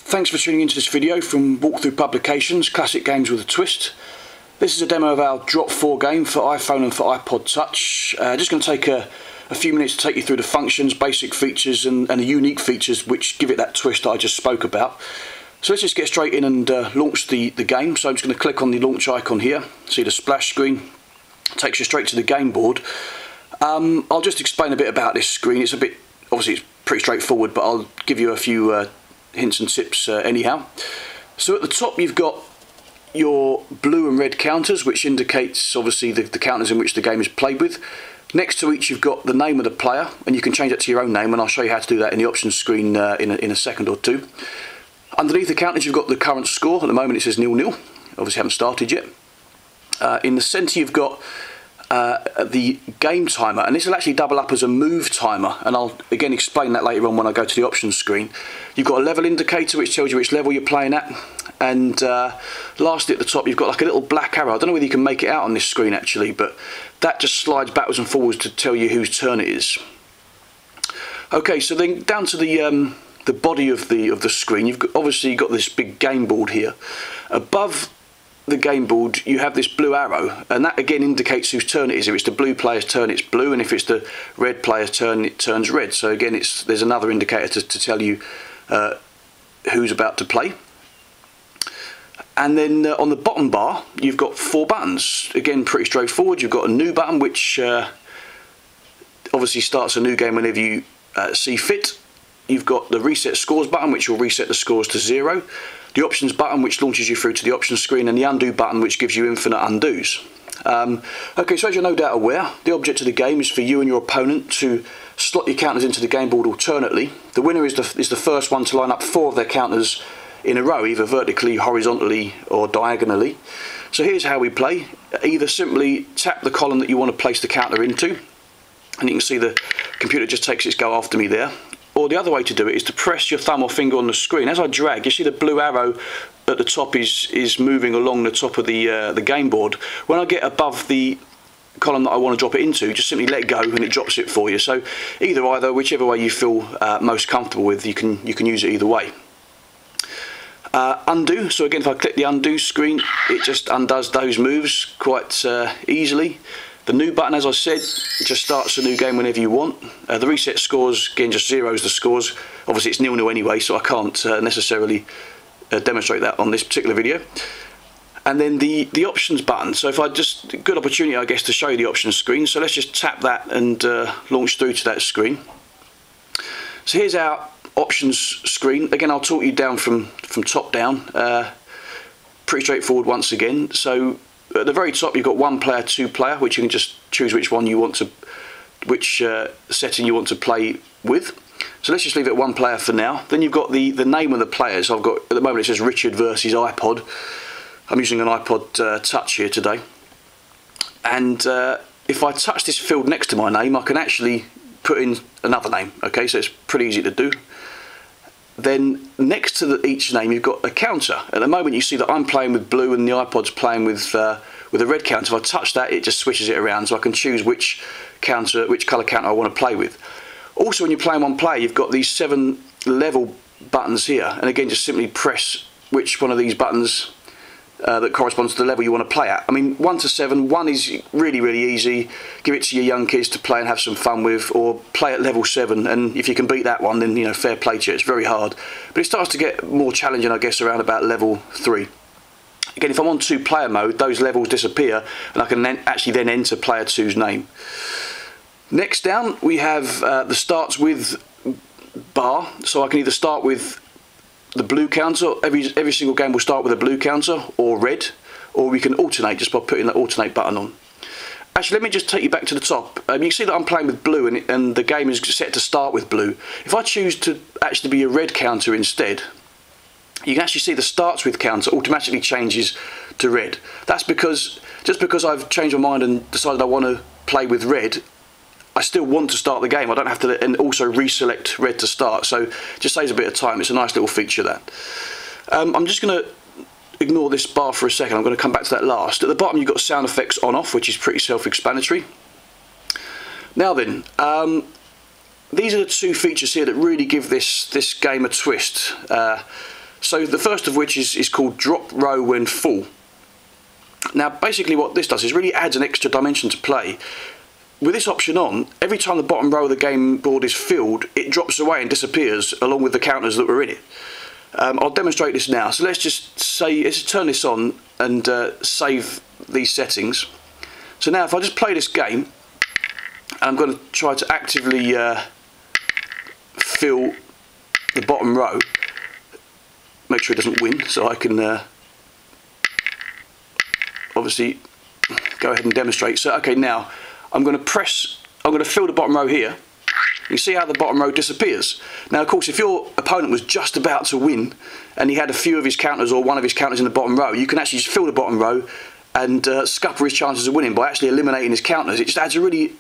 Thanks for tuning into this video from Walkthrough Publications, Classic Games with a Twist. This is a demo of our DropFour game for iPhone and for iPod Touch. Just going to take a few minutes to take you through the functions, basic features and the unique features which give it that twist that I just spoke about. So let's just get straight in and launch the game. So I'm just going to click on the launch icon here, see the splash screen, takes you straight to the game board. I'll just explain a bit about this screen. It's a bit, obviously it's pretty straightforward, but I'll give you a few hints and tips anyhow. So at the top you've got your blue and red counters, which indicates obviously the counters in which the game is played with. Next to each you've got the name of the player, and you can change that to your own name, and I'll show you how to do that in the options screen in a second or two. Underneath the counters you've got the current score. At the moment it says 0-0, obviously haven't started yet. In the centre you've got the game timer, and this will actually double up as a move timer, and I'll again explain that later on when I go to the options screen. You've got a level indicator which tells you which level you're playing at, and lastly at the top you've got like a little black arrow. I don't know whether you can make it out on this screen actually, but that just slides backwards and forwards to tell you whose turn it is. Okay, so then down to the body of the screen, you've obviously got this big game board here. Above the game board you have this blue arrow, and that again indicates whose turn it is. If it's the blue player's turn it's blue, and if it's the red player's turn it turns red. So again there's another indicator to tell you who's about to play. And then on the bottom bar you've got 4 buttons, again pretty straightforward. You've got a new button which obviously starts a new game whenever you see fit. You've got the reset scores button which will reset the scores to 0. The options button which launches you through to the options screen, and the undo button which gives you infinite undos. Okay, so as you're no doubt aware, the object of the game is for you and your opponent to slot your counters into the game board alternately. The winner is the first one to line up 4 of their counters in a row, either vertically, horizontally or diagonally. So here's how we play. Either simply tap the column that you want to place the counter into, and you can see the computer just takes its go after me there. Or the other way to do it is to press your thumb or finger on the screen. As I drag, you see the blue arrow at the top is moving along the top of the game board. When I get above the column that I want to drop it into, just simply let go and it drops it for you. So either, whichever way you feel most comfortable with, you can use it either way. Undo. So again, if I click the undo screen, it just undoes those moves quite easily. The new button, as I said, just starts a new game whenever you want. The reset scores, again, just zeros the scores. Obviously it's 0-0 anyway, so I can't necessarily demonstrate that on this particular video. And then the options button. So if I just, good opportunity I guess to show you the options screen. So let's just tap that and launch through to that screen. So here's our options screen. Again, I'll talk you down from top down. Pretty straightforward once again. So at the very top you've got 1 player, 2 player, which you can just choose which one you want to, which setting you want to play with. So let's just leave it 1 player for now. Then you've got the name of the players. I've got, at the moment it says Richard versus iPod. I'm using an iPod Touch here today. And if I touch this field next to my name, I can actually put in another name. Okay, so it's pretty easy to do. Then next to each name you've got a counter. At the moment you see that I'm playing with blue and the iPod's playing with a red counter. If I touch that it just switches it around, so I can choose which colour counter I want to play with. Also when you're playing 1 player you've got these 7 level buttons here, and again just simply press which one of these buttons that corresponds to the level you want to play at. I mean 1 to 7, 1 is really easy, give it to your young kids to play and have some fun with, or play at level 7, and if you can beat that one then you know, fair play to you. It's very hard, but it starts to get more challenging I guess around about level 3. Again, if I'm on 2 player mode those levels disappear and I can then actually then enter player 2's name. Next down we have the starts with bar, so I can either start with the blue counter. Every single game will start with a blue counter or red, or we can alternate just by putting the alternate button on. Actually, let me just take you back to the top. You can see that I'm playing with blue and the game is set to start with blue. If I choose to actually be a red counter instead, you can actually see the starts with counter automatically changes to red. That's because, just because I've changed my mind and decided I want to play with red, I still want to start the game. I don't have to and also reselect red to start, so it just saves a bit of time. It's a nice little feature, that. I'm just going to ignore this bar for a second. I'm going to come back to that last. At the bottom you've got sound effects on off, which is pretty self-explanatory. Now then, these are the 2 features here that really give this game a twist. So the first of which is called drop row when full. Now basically what this does is really adds an extra dimension to play. With this option on, every time the bottom row of the game board is filled, it drops away and disappears along with the counters that were in it. I'll demonstrate this now. So let's just turn this on and save these settings. So now if I just play this game, I'm going to try to actively fill the bottom row, make sure it doesn't win, so I can obviously go ahead and demonstrate. So okay, now I'm going to fill the bottom row here. You see how the bottom row disappears. Now of course if your opponent was just about to win and he had a few of his counters or one of his counters in the bottom row, you can actually just fill the bottom row and scupper his chances of winning by actually eliminating his counters. It just adds a really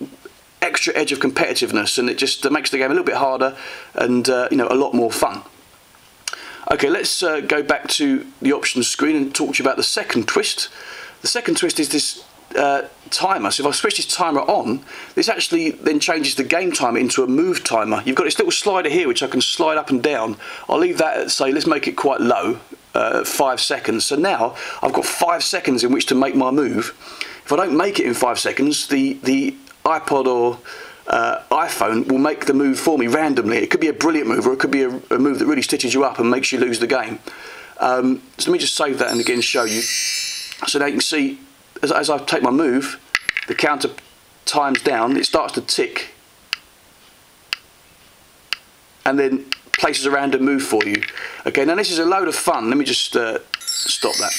extra edge of competitiveness, and it just makes the game a little bit harder and you know, a lot more fun. Okay, let's go back to the options screen and talk to you about the second twist. The second twist is this timer. So if I switch this timer on, this actually then changes the game timer into a move timer. You've got this little slider here which I can slide up and down. I'll leave that at, say, let's make it quite low, 5 seconds. So now I've got 5 seconds in which to make my move. If I don't make it in 5 seconds, the iPod or iPhone will make the move for me randomly. It could be a brilliant move, or it could be a move that really stitches you up and makes you lose the game. So let me just save that and again show you. So now you can see as I take my move, the counter times down, it starts to tick and then places a random move for you. Okay, now this is a load of fun. Let me just stop that.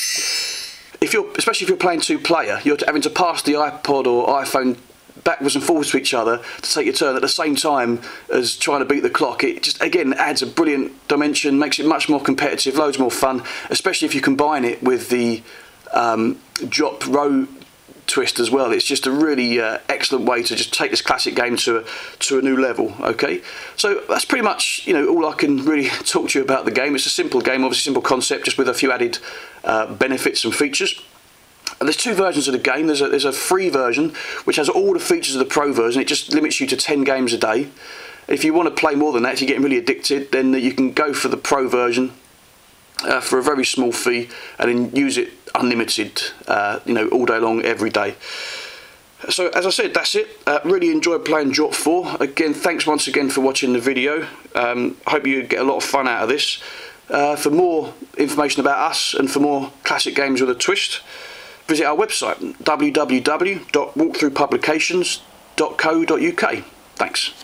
Especially if you're playing two-player, you're having to pass the iPod or iPhone backwards and forwards to each other to take your turn at the same time as trying to beat the clock. It just again adds a brilliant dimension, makes it much more competitive, loads more fun, especially if you combine it with the drop row twist as well. It's just a really excellent way to just take this classic game to a new level. Okay, so that's pretty much, you know, all I can really talk to you about the game. It's a simple game, obviously simple concept, just with a few added benefits and features. And there's two versions of the game. There's a free version which has all the features of the pro version. It just limits you to 10 games a day. If you want to play more than that, if you're getting really addicted, then you can go for the pro version for a very small fee and then use it unlimited, you know, all day long, every day. So as I said, that's it. Really enjoyed playing DropFour. Again, thanks once again for watching the video. Hope you get a lot of fun out of this. For more information about us and for more classic games with a twist, visit our website www.walkthroughpublications.co.uk. Thanks.